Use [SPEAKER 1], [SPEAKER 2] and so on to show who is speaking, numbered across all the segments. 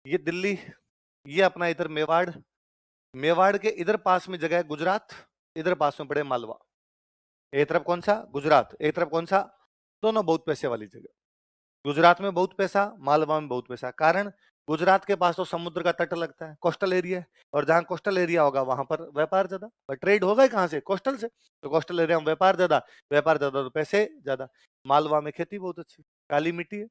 [SPEAKER 1] ये दिल्ली, ये अपना इधर मेवाड़, मेवाड़ के इधर पास में जगह है गुजरात, इधर पास में पड़े मालवा। एक तरफ कौन सा? गुजरात, एक तरफ कौन सा? दोनों बहुत पैसे वाली जगह। गुजरात में बहुत पैसा, मालवा में बहुत पैसा। कारण गुजरात के पास तो समुद्र का तट लगता है, कोस्टल एरिया है, और जहां कोस्टल एरिया होगा वहां पर व्यापार ज्यादा, और ट्रेड होगा ही कहां से? कोस्टल से। तो कोस्टल एरिया में व्यापार ज्यादा, व्यापार ज्यादा तो पैसे ज्यादा। मालवा में खेती बहुत अच्छी, काली मिट्टी है,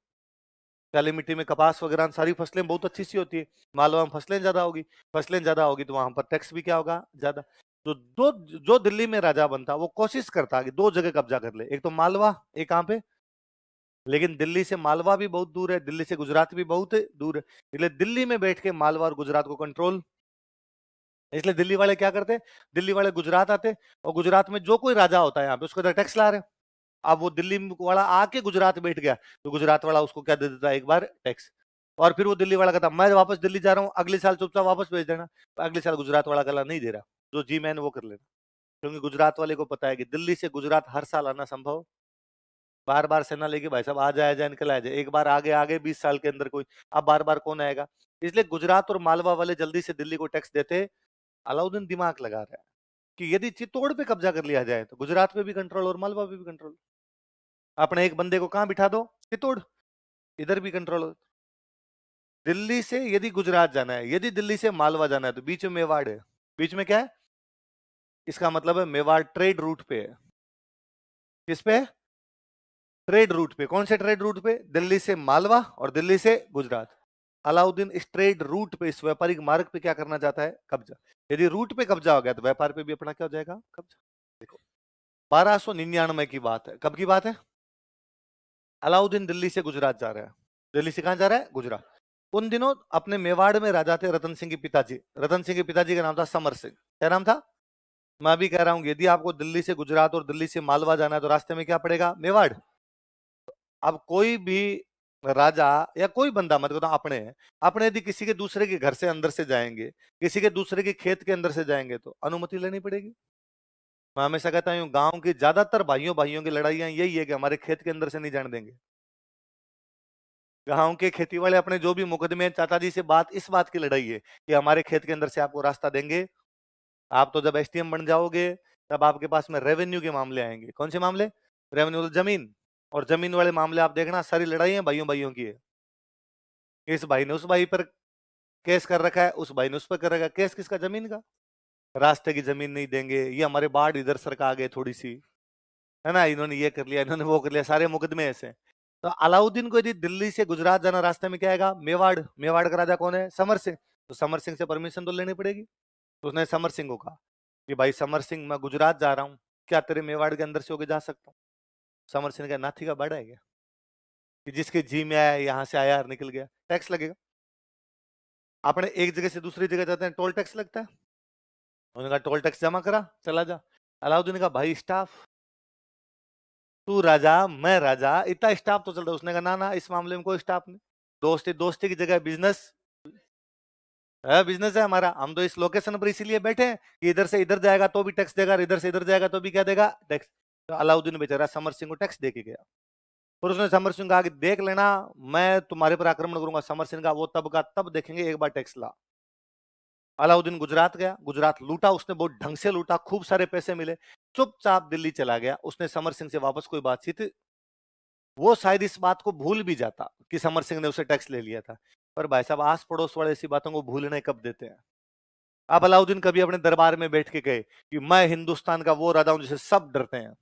[SPEAKER 1] काली मिट्टी में कपास वगैरह सारी फसलें बहुत अच्छी सी होती है। मालवा में फसलें ज्यादा होगी, फसलें ज्यादा होगी तो वहां पर टैक्स भी क्या होगा? ज्यादा। तो दो, जो दिल्ली में राजा बनता वो कोशिश करता कि दो जगह कब्जा कर ले, एक तो मालवा, एक कहां पे? लेकिन दिल्ली से मालवा भी बहुत दूर है, दिल्ली से गुजरात भी बहुत दूर है, इसलिए दिल्ली में बैठ के मालवा और गुजरात को कंट्रोल। इसलिए दिल्ली वाले क्या करते? दिल्ली वाले गुजरात आते, और गुजरात में जो कोई राजा होता है यहाँ पे उसको टैक्स ला रहे हैं। अब वो दिल्ली वाला आके गुजरात बैठ गया तो गुजरात वाला उसको क्या दे देता है? एक बार टैक्स। और फिर वो दिल्ली वाला कहता मैं वापस दिल्ली जा रहा हूँ, अगले साल चुपचाप वापस भेज देना। अगले साल गुजरात वाला कहला नहीं दे रहा, जो जी मैन वो कर लेना। क्योंकि गुजरात वाले को पता है कि दिल्ली से गुजरात हर साल आना संभव, बार बार सेना लेके भाई साहब आ जाए जाए निकल आ जाए, एक बार आगे आगे 20 साल के अंदर कोई, अब बार बार कौन आएगा? इसलिए गुजरात और मालवा वाले जल्दी से दिल्ली को टैक्स देते। अलाउद्दीन दिमाग लगा रहा है कि यदि चित्तौड़ पे कब्जा कर लिया जाए तो गुजरात पे भी कंट्रोल और मालवा पे भी कंट्रोल। अपने एक बंदे को कहां बिठा दो? चित्तौड़, इधर भी कंट्रोल हो। दिल्ली से यदि गुजरात जाना है, यदि दिल्ली से मालवा जाना है तो बीच में मेवाड़ है। बीच में क्या है? इसका मतलब है मेवाड़ ट्रेड रूट पे है। किस पे? ट्रेड रूट पे। कौन से ट्रेड रूट पे? दिल्ली से मालवा और दिल्ली से गुजरात। अलाउद्दीन इस ट्रेड रूट पे, इस व्यापारिक मार्ग पे क्या करना चाहता है? कब्जा। यदि रूट पे कब्जा हो गया तो व्यापार पे भी अपना क्या हो जाएगा? कब्जा। देखो 1299 की बात है, कब की बात है? अलाउद्दीन दिल्ली से गुजरात जा रहा है। दिल्ली से कहां जा रहा है? गुजरात। उन दिनों अपने मेवाड़ में राजा थे रतन सिंह के पिताजी। रतन सिंह के पिताजी का नाम था समर सिंह। क्या नाम था? मैं भी कह रहा हूं यदि आपको दिल्ली से गुजरात और दिल्ली से मालवा जाना है तो रास्ते में क्या पड़ेगा? मेवाड़। अब कोई भी राजा या कोई बंदा, मतलब अपने अपने यदि किसी के दूसरे के घर से अंदर से जाएंगे, किसी के दूसरे के खेत के अंदर से जाएंगे तो अनुमति लेनी पड़ेगी। मैं हमेशा कहता हूं गांव की ज्यादातर भाइयों भाइयों की लड़ाइयां यही है कि हमारे खेत के अंदर से नहीं जाने देंगे। गांव के खेती वाले अपने जो भी मुकदमे चाचा जी से बात, इस बात की लड़ाई है कि हमारे खेत के अंदर से आपको रास्ता देंगे। आप तो जब एसटीएम बन जाओगे तब आपके पास में रेवेन्यू के मामले आएंगे। कौन से मामले? रेवेन्यू तो जमीन, और जमीन वाले मामले आप देखना सारी लड़ाई भाइयों भाइयों की है। इस भाई ने उस भाई पर केस कर रखा है, उस भाई ने उस पर कर रखा है। केस किसका? जमीन का। रास्ते की जमीन नहीं देंगे, ये हमारे बाढ़ इधर सरका आ गए थोड़ी सी, है ना, इन्होंने ये कर लिया, इन्होंने वो कर लिया, सारे मुकदमे ऐसे। तो अलाउद्दीन को यदि दिल्ली से गुजरात जाना, रास्ते में क्या आएगा? मेवाड़। मेवाड़ का राजा कौन है? समर सिंह। तो समर सिंह से परमिशन तो लेनी पड़ेगी। तो उसने समर सिंह को कहा कि भाई समर सिंह, मैं गुजरात जा रहा हूँ, क्या तेरे मेवाड़ के अंदर से होके जा सकता हूँ? समर सिंह का नाथी का बाड़ा है क्या कि जिसके जी में आया यहां से आया और निकल गया? टैक्स लगेगा। अपने एक जगह से दूसरी जगह जाते हैं टोल टैक्स लगता है। उन्होंने कहा टोल टैक्स जमा करा, चला जा। अलाउद्दीन ने कहा भाई स्टाफ, तू राजा मैं राजा, इतना स्टाफ तो चलता है। उसने कहा ना ना, इस मामले में कोई स्टाफ नहीं, दोस्ती दोस्ती की जगह बिजनेस है, बिजनेस है हमारा। हम तो इस लोकेशन पर इसीलिए बैठे हैं कि इधर से इधर जाएगा तो भी टैक्स देगा, इधर से इधर जाएगा तो भी क्या देगा? टैक्स। तो अलाउद्दीन बेचारा समर सिंह को टैक्स दे के गया। फिर उसने समर सिंह कहा कि देख लेना, मैं तुम्हारे पर आक्रमण करूंगा। समर सिंह का वो तब का तब देखेंगे, एक बार टैक्स ला। अलाउद्दीन गुजरात गया, गुजरात लूटा उसने, बहुत ढंग से लूटा, खूब सारे पैसे मिले। चुपचाप दिल्ली चला गया। उसने समर सिंह से वापस कोई बातचीत, वो शायद इस बात को भूल भी जाता कि समर सिंह ने उसे टैक्स ले लिया था। पर भाई साहब आस पड़ोस वाले ऐसी बातों को भूलने कब देते हैं? अब अलाउद्दीन कभी अपने दरबार में बैठ के गए कि मैं हिंदुस्तान का वो राजा हूं जिसे सब डरते हैं,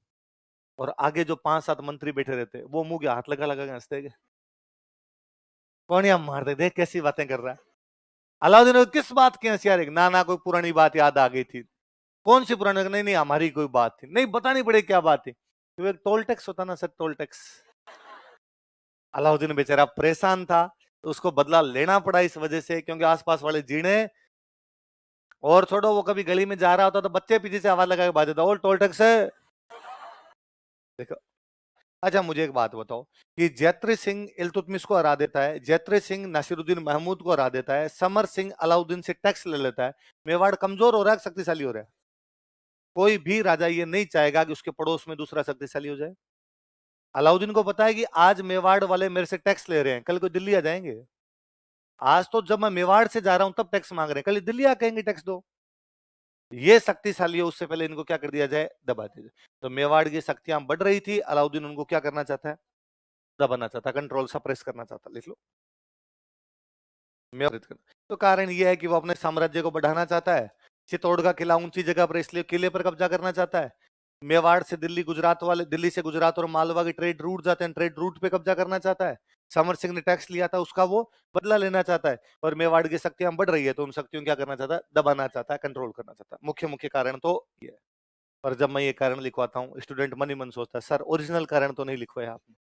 [SPEAKER 1] और आगे जो 5-7 मंत्री बैठे रहते वो मुंह के हाथ लगा लगा हंसते, कौन या मार दे, देख कैसी बातें कर रहा है। अलाउद्दीन को किस बात की हंसी आ रही? ना ना कोई पुरानी बात याद आ गई थी। कौन सी पुरानी? नहीं नहीं हमारी कोई बात थी, नहीं बतानी पड़े क्या बात थी। तो एक टोल टैक्स होता ना सर, टोल टैक्स। अलाउद्दीन बेचारा परेशान था, तो उसको बदला लेना पड़ा इस वजह से, क्योंकि आसपास वाले जीने, और छोड़ो वो कभी गली में जा रहा होता तो बच्चे पीछे से आवाज लगा के बात देता, और टोल टैक्स है। देखो, अच्छा मुझे एक बात बताओ कि जैत्री सिंह इल्तुतमिश को हरा देता है, जैत्री सिंह नासिरुद्दीन महमूद को हरा देता है, समर सिंह अलाउद्दीन से टैक्स ले लेता है, मेवाड़ कमजोर हो रहा है, शक्तिशाली हो रहा है? कोई भी राजा ये नहीं चाहेगा कि उसके पड़ोस में दूसरा शक्तिशाली हो जाए। अलाउद्दीन को पता है कि आज मेवाड़ वाले मेरे से टैक्स ले रहे हैं, कल को दिल्ली आ जाएंगे। आज तो जब मैं मेवाड़ से जा रहा हूं तब टैक्स मांग रहे हैं, कल दिल्ली आ कहेंगे टैक्स दो। ये शक्तिशाली है, उससे पहले इनको क्या कर दिया जाए, दबा दिया जाए। तो मेवाड़ की शक्तियां बढ़ रही थी, अलाउद्दीन उनको क्या करना चाहता है, दबाना चाहता, कंट्रोल सप्रेस करना चाहता। लिख लो, तो कारण यह है कि वो अपने साम्राज्य को बढ़ाना चाहता है। चित्तौड़ का किला ऊंची जगह पर, इसलिए किले पर कब्जा करना चाहता है। मेवाड़ से दिल्ली, गुजरात वाले, दिल्ली से गुजरात और मालवा के ट्रेड रूट जाते हैं, ट्रेड रूट पे कब्जा करना चाहता है। समर सिंह ने टैक्स लिया था, उसका वो बदला लेना चाहता है। और मेवाड़ की शक्तियां बढ़ रही है, तो उन शक्तियों क्या करना चाहता है, दबाना चाहता है, कंट्रोल करना चाहता है। मुख्य मुख्य कारण तो ये है। और जब मैं ये कारण लिखवाता हूँ, स्टूडेंट मन ही मन सोचता है सर ओरिजिनल कारण तो नहीं लिखवाया आपने,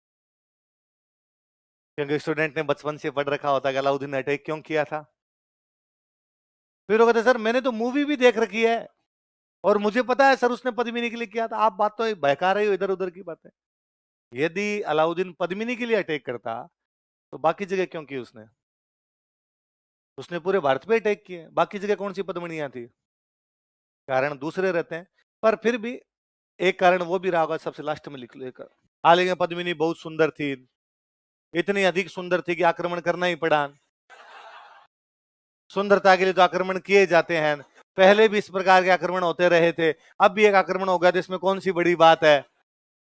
[SPEAKER 1] क्योंकि स्टूडेंट ने बचपन से पढ़ रखा होता है कि अलाउद्दीन ने अटैक क्यों किया था। फिर वो कहते सर मैंने तो मूवी भी देख रखी है और मुझे पता है सर उसने पद्मिनी के लिए किया था। आप बात तो बहका रहे हो इधर उधर की बातें। यदि अलाउद्दीन पद्मिनी के लिए अटैक करता तो बाकी जगह क्यों की उसने? उसने पूरे भारत पे अटैक किए, बाकी जगह कौन सी पद्मिनियां थी? कारण दूसरे रहते हैं। पर फिर भी एक कारण वो भी रहा होगा, सबसे लास्ट में लिख लो एक। हालांकि पद्मिनी बहुत सुंदर थी, इतनी अधिक सुंदर थी कि आक्रमण करना ही पड़ा। सुंदरता के लिए तो आक्रमण किए जाते हैं, पहले भी इस प्रकार के आक्रमण होते रहे थे, अब भी एक आक्रमण हो गया तो इसमें कौन सी बड़ी बात है?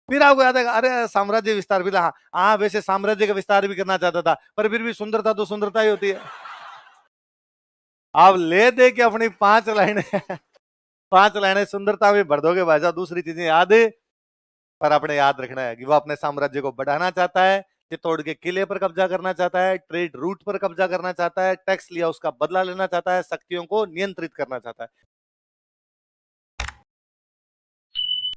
[SPEAKER 1] फिर आपको याद है, अरे साम्राज्य विस्तार भी, हाँ हाँ वैसे साम्राज्य का विस्तार भी करना चाहता था, पर फिर भी सुंदरता तो सुंदरता ही होती है। आप ले दे के अपनी 5 लाइनें 5 लाइनें सुंदरता में भर दोगे भाई साहब, दूसरी चीजें याद है। पर अपने याद रखना है कि वो अपने साम्राज्य को बढ़ाना चाहता है, चित्तौड़ के किले पर कब्जा करना चाहता है, ट्रेड रूट पर कब्जा करना चाहता है, टैक्स लिया उसका बदला लेना चाहता है, शक्तियों को नियंत्रित करना चाहता है।